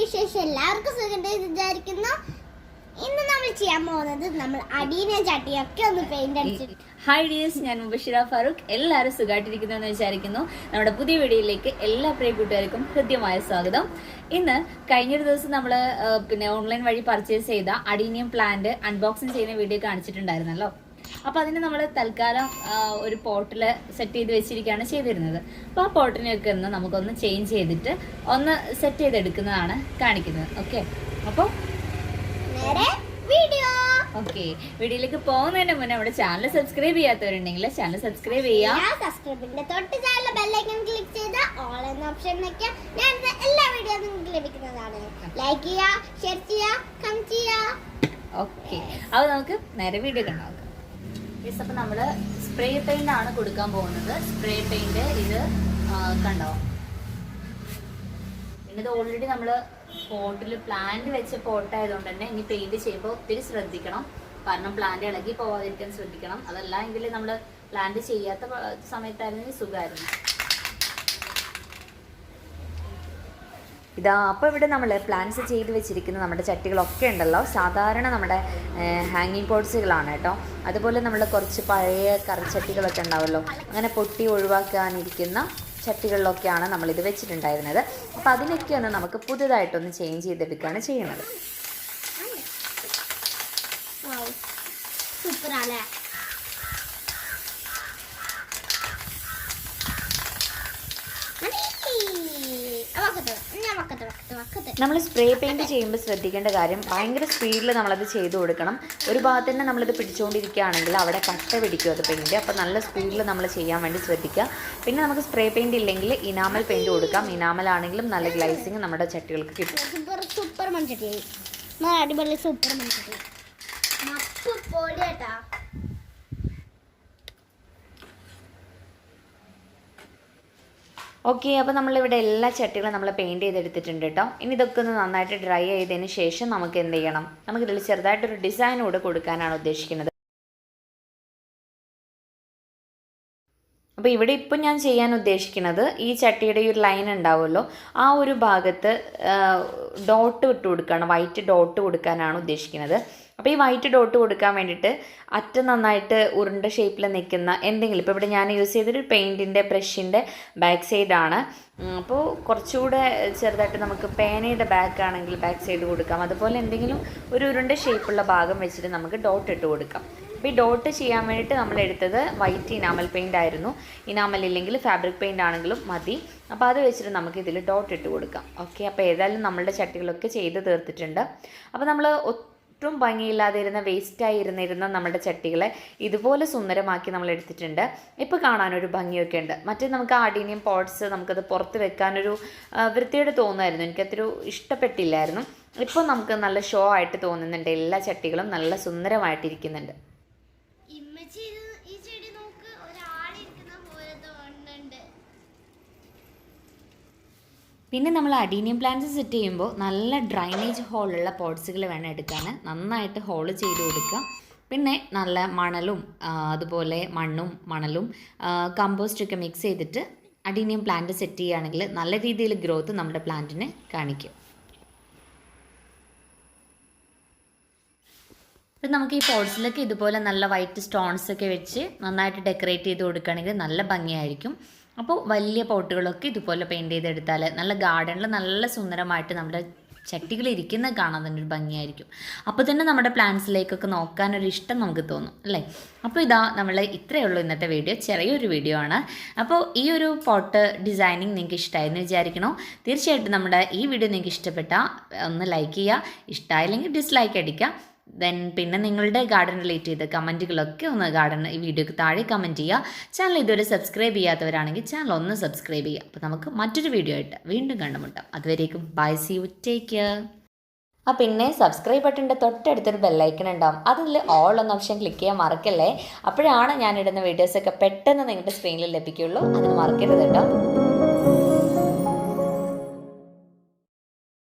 വിശേഷം എല്ലാവർക്കും സുഖമായിട്ട് വിചാരിക്കുന്നു. ഇന്ന് നമ്മൾ ചെയ്യാൻ പോകുന്നത് നമ്മൾ അടീനെ ചട്ടിയൊക്കെ ഒന്ന് പെയിന്റ് അടിച്ചു. ഹായ് ഡിയേഴ്സ്, ഞാൻ മുബഷിറ ഫാറൂഖ്. എല്ലാവരും സുഖമായിട്ടിരിക്കുന്നു എന്ന് വിചാരിക്കുന്നു. നമ്മുടെ പുതിയ വീഡിയോയിലേക്ക് എല്ലാ പ്രിയ കൂട്ടുകാർക്കും ഹൃദ്യമായ സ്വാഗതം. ഇന്ന് കഴിഞ്ഞൊരു ദിവസം നമ്മൾ ഓൺലൈൻ വഴി പർച്ചേസ് ചെയ്ത അഡീനിയം പ്ലാന്റ് അൺബോക്സിങ് ചെയ്യുന്ന വീഡിയോ കാണിച്ചിട്ടുണ്ടായിരുന്നല്ലോ. അപ്പോൾ അതിന് നമ്മൾ തൽക്കാലം ഒരു പോട്ടിൽ സെറ്റ് ചെയ്ത് വെച്ചിരിക്കുകയാണ് ചെയ്തിരുന്നത്. അപ്പോൾ ആ പോട്ടിനെയൊക്കെ ഒന്ന് നമുക്കൊന്ന് ചേഞ്ച് ചെയ്തിട്ട് ഒന്ന് സെറ്റ് ചെയ്തെടുക്കുന്നതാണ് കാണിക്കുന്നത്. ഓക്കെ, അപ്പോൾ വീഡിയോയിലേക്ക് പോകുന്നതിന് മുന്നേ നമ്മുടെ ചാനൽ സബ്സ്ക്രൈബ് ചെയ്യാത്തവരുണ്ടെങ്കിൽ ചാനൽ സബ്സ്ക്രൈബ് ചെയ്യാം. എല്ലാ വീഡിയോയും നിങ്ങൾക്ക് ലഭിക്കുന്നതാണ്. ലൈക്ക് ചെയ്യുക, ഷെയർ ചെയ്യുക, കമന്റ് ചെയ്യുക. ഓക്കെ, അപ്പോൾ നമുക്ക് നേരെ വീഡിയോ കണ്ടാക്കാം. അപ്പോൾ നമ്മൾ സ്പ്രേ പെയിന്റ് ആണ് കൊടുക്കാൻ പോകുന്നത്. സ്പ്രേ പെയിന്റ് ഇത് കണ്ടോ, ഇത് ഓൾറെഡി നമ്മൾ പോട്ടിൽ പ്ലാന്റ് വെച്ച പോട്ടായതുകൊണ്ട് തന്നെ ഇനി പെയിന്റ് ചെയ്യുമ്പോൾ ഒത്തിരി ശ്രദ്ധിക്കണം. കാരണം പ്ലാന്റ് ഇളകി പോവാതിരിക്കാൻ ശ്രദ്ധിക്കണം. അതല്ല എങ്കിൽ നമ്മൾ പ്ലാന്റ് ചെയ്യാത്ത സമയത്തായിരുന്നെങ്കിൽ സുഖമായിരുന്നു. ഇതാ, അപ്പോൾ ഇവിടെ നമ്മൾ പ്ലാന്റ്സ് ചെയ്ത് വെച്ചിരിക്കുന്ന നമ്മുടെ ചട്ടികളൊക്കെ ഉണ്ടല്ലോ. സാധാരണ നമ്മുടെ ഹാങ്ങിങ് പോട്ട്സുകളാണ് കേട്ടോ. അതുപോലെ നമ്മൾ കുറച്ച് പഴയ കറിച്ചട്ടികളൊക്കെ ഉണ്ടാവുമല്ലോ, അങ്ങനെ പൊട്ടി ഒഴിവാക്കാനിരിക്കുന്ന ചട്ടികളിലൊക്കെയാണ് നമ്മളിത് വെച്ചിട്ടുണ്ടായിരുന്നത്. അപ്പോൾ അതിനൊക്കെ ഒന്ന് നമുക്ക് പുതുതായിട്ടൊന്ന് ചേഞ്ച് ചെയ്തെടുക്കുകയാണ് ചെയ്യുന്നത്. നമ്മൾ സ്പ്രേ പെയിന്റ് ചെയ്യുമ്പോൾ ശ്രദ്ധിക്കേണ്ട കാര്യം, ഭയങ്കര സ്പീഡിൽ നമ്മളത് ചെയ്ത് കൊടുക്കണം. ഒരു ഭാഗത്ത് തന്നെ നമ്മളിത് പിടിച്ചുകൊണ്ടിരിക്കുകയാണെങ്കിൽ അവിടെ കട്ട പിടിക്കും അത് പെയിൻറ്റ്. അപ്പോൾ നല്ല സ്പീഡിൽ നമ്മൾ ചെയ്യാൻ വേണ്ടി ശ്രദ്ധിക്കുക. പിന്നെ നമുക്ക് സ്പ്രേ പെയിന്റ് ഇല്ലെങ്കിൽ ഇനാമൽ പെയിന്റ് കൊടുക്കാം. ഇനാമൽ ആണെങ്കിലും നല്ല ഗ്ലൈസിങ് നമ്മുടെ ചട്ടികൾക്ക് കിട്ടും. സൂപ്പർ മൺചട്ടി, അടിപൊളി സൂപ്പർ മൺചട്ടി. ഓക്കെ, അപ്പോൾ നമ്മളിവിടെ എല്ലാ ചട്ടികളും നമ്മൾ പെയിൻറ്റ് ചെയ്തെടുത്തിട്ടുണ്ട് കേട്ടോ. ഇനി ഇതൊക്കെ ഒന്ന് നന്നായിട്ട് ഡ്രൈ ചെയ്തതിന് ശേഷം നമുക്ക് എന്ത് ചെയ്യണം, നമുക്കിതിൽ ചെറുതായിട്ടൊരു ഡിസൈൻ കൂടെ കൊടുക്കാനാണ് ഉദ്ദേശിക്കുന്നത്. അപ്പോൾ ഇവിടെ ഇപ്പം ഞാൻ ചെയ്യാൻ ഉദ്ദേശിക്കുന്നത്, ഈ ചട്ടിയുടെ ഈ ഒരു ലൈൻ ഉണ്ടാവുമല്ലോ, ആ ഒരു ഭാഗത്ത് ഡോട്ട് ഇട്ട് കൊടുക്കുകയാണ്, വൈറ്റ് ഡോട്ട് കൊടുക്കാനാണ് ഉദ്ദേശിക്കുന്നത്. അപ്പോൾ ഈ വൈറ്റ് ഡോട്ട് കൊടുക്കാൻ വേണ്ടിയിട്ട് അറ്റം നന്നായിട്ട് ഉരുണ്ട ഷേപ്പിൽ നിൽക്കുന്ന എന്തെങ്കിലും, ഇപ്പോൾ ഇവിടെ ഞാൻ യൂസ് ചെയ്തൊരു പെയിൻറ്റിൻ്റെ ബ്രഷിൻ്റെ ബാക്ക് സൈഡാണ്. അപ്പോൾ കുറച്ചുകൂടെ ചെറുതായിട്ട് നമുക്ക് പേനയുടെ ബാക്ക് ആണെങ്കിൽ ബാക്ക് സൈഡ് കൊടുക്കാം. അതുപോലെ എന്തെങ്കിലും ഒരു ഉരുണ്ട ഷേപ്പുള്ള ഭാഗം വെച്ചിട്ട് നമുക്ക് ഡോട്ട് ഇട്ട് കൊടുക്കാം. അപ്പോൾ ഈ ഡോട്ട് ചെയ്യാൻ വേണ്ടിയിട്ട് നമ്മൾ എടുത്തത് വൈറ്റ് ഇനാമൽ പെയിൻ്റ് ആയിരുന്നു. ഇനാമൽ ഇല്ലെങ്കിൽ ഫാബ്രിക് പെയിൻ്റ് ആണെങ്കിലും മതി. അപ്പോൾ അത് വെച്ചിട്ട് നമുക്ക് ഇതിൽ ഡോട്ട് ഇട്ട് കൊടുക്കാം. ഓക്കെ, അപ്പോൾ ഏതായാലും നമ്മളുടെ ചട്ടികളൊക്കെ ചെയ്ത് തീർത്തിട്ടുണ്ട്. അപ്പോൾ നമ്മൾ ഒട്ടും ഭംഗിയില്ലാതെ വേസ്റ്റായി ഇരുന്നിരുന്ന നമ്മുടെ ചട്ടികളെ ഇതുപോലെ സുന്ദരമാക്കി നമ്മൾ എടുത്തിട്ടുണ്ട്. ഇപ്പോൾ കാണാനൊരു ഭംഗിയൊക്കെ ഉണ്ട്. മറ്റേ നമുക്ക് അഡീനിയം പോട്ട്സ് നമുക്കത് പുറത്ത് വെക്കാനൊരു വൃത്തിയോട് തോന്നുമായിരുന്നു, എനിക്കതൊരു ഇഷ്ടപ്പെട്ടില്ലായിരുന്നു. ഇപ്പോൾ നമുക്ക് നല്ല ഷോ ആയിട്ട് തോന്നുന്നുണ്ട്. എല്ലാ ചട്ടികളും നല്ല സുന്ദരമായിട്ടിരിക്കുന്നുണ്ട്. പിന്നെ നമ്മൾ അഡീനിയം പ്ലാന്റ്സ് സെറ്റ് ചെയ്യുമ്പോൾ നല്ല ഡ്രൈനേജ് ഹോളുള്ള പോട്ട്സുകൾ വേണം എടുക്കാൻ. നന്നായിട്ട് ഹോൾ ചെയ്ത് കൊടുക്കുക. പിന്നെ നല്ല മണലും അതുപോലെ മണ്ണും മണലും കമ്പോസ്റ്റൊക്കെ മിക്സ് ചെയ്തിട്ട് അഡീനിയം പ്ലാന്റ് സെറ്റ് ചെയ്യുകയാണെങ്കിൽ നല്ല രീതിയിൽ ഗ്രോത്ത് നമ്മുടെ പ്ലാന്റിനെ കാണിക്കും. അപ്പം നമുക്ക് ഈ പോട്ട്സിലൊക്കെ ഇതുപോലെ നല്ല വൈറ്റ് സ്റ്റോൺസൊക്കെ വെച്ച് നന്നായിട്ട് ഡെക്കറേറ്റ് ചെയ്ത് കൊടുക്കുകയാണെങ്കിൽ നല്ല ഭംഗിയായിരിക്കും. അപ്പോൾ വലിയ പോട്ടുകളൊക്കെ ഇതുപോലെ പെയിൻറ്റ് ചെയ്തെടുത്താൽ നല്ല ഗാർഡനിൽ നല്ല സുന്ദരമായിട്ട് നമ്മുടെ ചട്ടികൾ ഇരിക്കുന്നത് കാണാൻ തന്നെ ഒരു ഭംഗിയായിരിക്കും. അപ്പോൾ തന്നെ നമ്മുടെ പ്ലാന്റ്സിലേക്കൊക്കെ നോക്കാനൊരു ഇഷ്ടം നമുക്ക് തോന്നും അല്ലേ. അപ്പോൾ ഇതാ നമ്മൾ ഇത്രയേ ഉള്ളൂ ഇന്നത്തെ വീഡിയോ, ചെറിയൊരു വീഡിയോ ആണ്. അപ്പോൾ ഈ ഒരു പോട്ട് ഡിസൈനിങ് നിങ്ങൾക്ക് ഇഷ്ടമായെന്ന് വിചാരിക്കണോ? തീർച്ചയായിട്ടും നമ്മുടെ ഈ വീഡിയോ നിങ്ങൾക്ക് ഇഷ്ടപ്പെട്ടാൽ ഒന്ന് ലൈക്ക് ചെയ്യുക, ഇഷ്ടമായില്ലെങ്കിൽ ഡിസ്ലൈക്ക് അടിക്കുക. പിന്നെ നിങ്ങളുടെ ഗാർഡൻ റിലേറ്റ് ചെയ്ത കമൻറ്റുകളൊക്കെ ഒന്ന് ഈ വീഡിയോക്ക് താഴെ കമൻറ്റ് ചെയ്യുക. ചാനൽ ഇതുവരെ സബ്സ്ക്രൈബ് ചെയ്യാത്തവരാണെങ്കിൽ ചാനൽ ഒന്ന് സബ്സ്ക്രൈബ് ചെയ്യുക. അപ്പോൾ നമുക്ക് മറ്റൊരു വീഡിയോ ആയിട്ട് വീണ്ടും കണ്ടുമുട്ടാം. അതുവരേക്കും bye, see you, take care. പിന്നെ സബ്സ്ക്രൈബ് ബട്ടൻ്റെ തൊട്ടടുത്തൊരു ബെല്ലൈക്കൺ ഉണ്ടാവും, അതിൽ ഓൾ എന്ന ഓപ്ഷൻ ക്ലിക്ക് ചെയ്യാൻ മറക്കല്ലേ. അപ്പോഴാണ് ഞാനിടുന്ന വീഡിയോസൊക്കെ പെട്ടെന്ന് നിങ്ങളുടെ സ്ക്രീനിൽ ലഭിക്കുകയുള്ളൂ. അതിന് മറക്കരുത് കേട്ടോ.